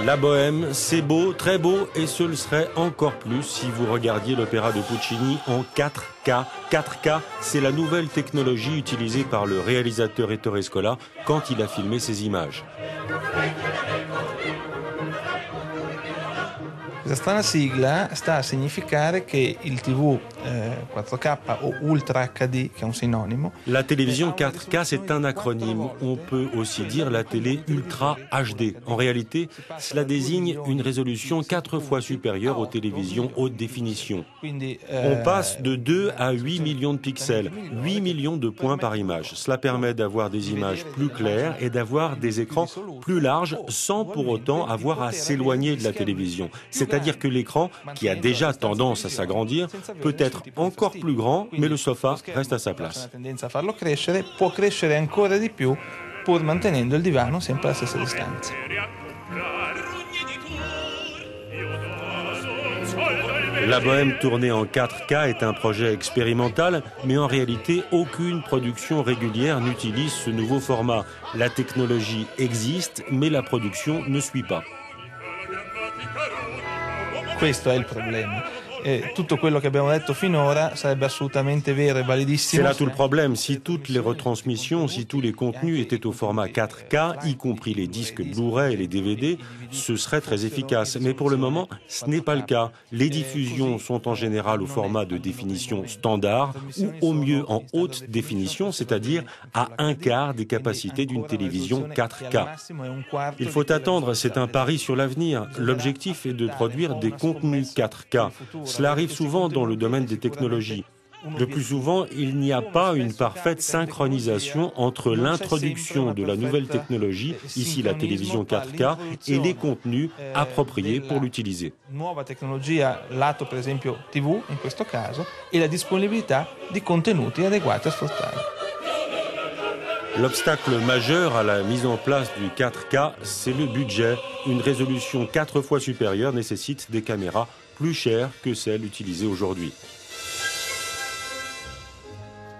La bohème, c'est beau, très beau, et ce le serait encore plus si vous regardiez l'opéra de Puccini en 4K. 4K, c'est la nouvelle technologie utilisée par le réalisateur Ettore Scola quand il a filmé ces images. Questa strana sigla sta a significare che il TV 4K o Ultra HD, che è un sinonimo. La télévision 4K, c'est un acronyme. On peut aussi dire la télé Ultra HD. En réalité, cela désigne une résolution 4 fois supérieure aux télévisions haute définition. On passe de 2 à 8 millions de pixels, 8 millions de points par image. Cela permet d'avoir des images plus claires et d'avoir des écrans plus larges sans pour autant avoir à s'éloigner de la télévision. C'est-à-dire que l'écran, qui a déjà tendance à s'agrandir, peut être encore plus grand, mais le sofa reste à sa place. La tendenza a farlo crescere, può crescere ancora di più, pur mantenendo il divano sempre alla stessa distanza. La bohème tournée en 4K est un projet expérimental, mais en réalité, aucune production régulière n'utilise ce nouveau format. La technologie existe, mais la production ne suit pas. Questo è il problema. Tutto quello che abbiamo detto finora sarebbe assolutamente vero e validissimo. C'est là tout le problème. Si toutes les retransmissions, si tous les contenus étaient au format 4K, y compris les disques Blu-ray et les DVD, ce serait très efficace. Mais pour le moment, ce n'est pas le cas. Les diffusions sont en général au format de définition standard ou au mieux en haute définition, c'est-à-dire à un quart des capacités d'une télévision 4K. Il faut attendre, c'est un pari sur l'avenir. L'objectif est de produire des contenus 4K. Cela arrive souvent dans le domaine des technologies. Le plus souvent, il n'y a pas une parfaite synchronisation entre l'introduction de la nouvelle technologie, ici la télévision 4K, et les contenus appropriés pour l'utiliser. Nuova tecnologia lato per esempio TV in questo caso e la disponibilità di contenuti adeguati a sfruttare. L'obstacle majeur à la mise en place du 4K, c'est le budget. Une résolution 4 fois supérieure nécessite des caméras plus chères que celles utilisées aujourd'hui.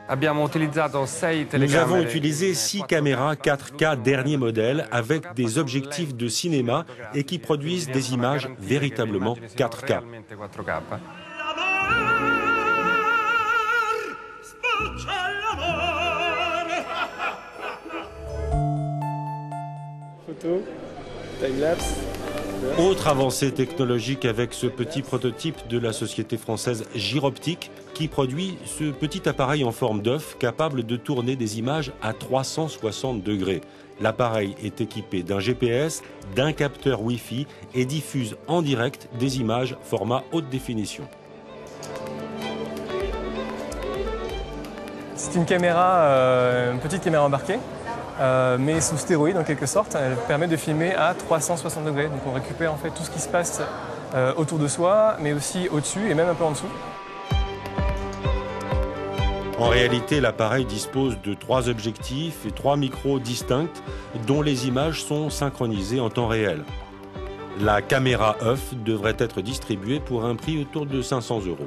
Nous avons utilisé 6 caméras 4K dernier modèle avec des objectifs de cinéma et qui produisent des images véritablement 4K. Photo, time-lapse. Autre avancée technologique avec ce petit prototype de la société française Gyroptique qui produit ce petit appareil en forme d'œuf capable de tourner des images à 360 degrés. L'appareil est équipé d'un GPS, d'un capteur Wi-Fi et diffuse en direct des images format haute définition. C'est une caméra, une petite caméra embarquée. Mais sous stéroïde en quelque sorte, elle permet de filmer à 360 degrés. Donc on récupère en fait tout ce qui se passe autour de soi, mais aussi au-dessus et même un peu en dessous. En réalité, l'appareil dispose de 3 objectifs et 3 micros distincts dont les images sont synchronisées en temps réel. La caméra œuf devrait être distribuée pour un prix autour de 500 €.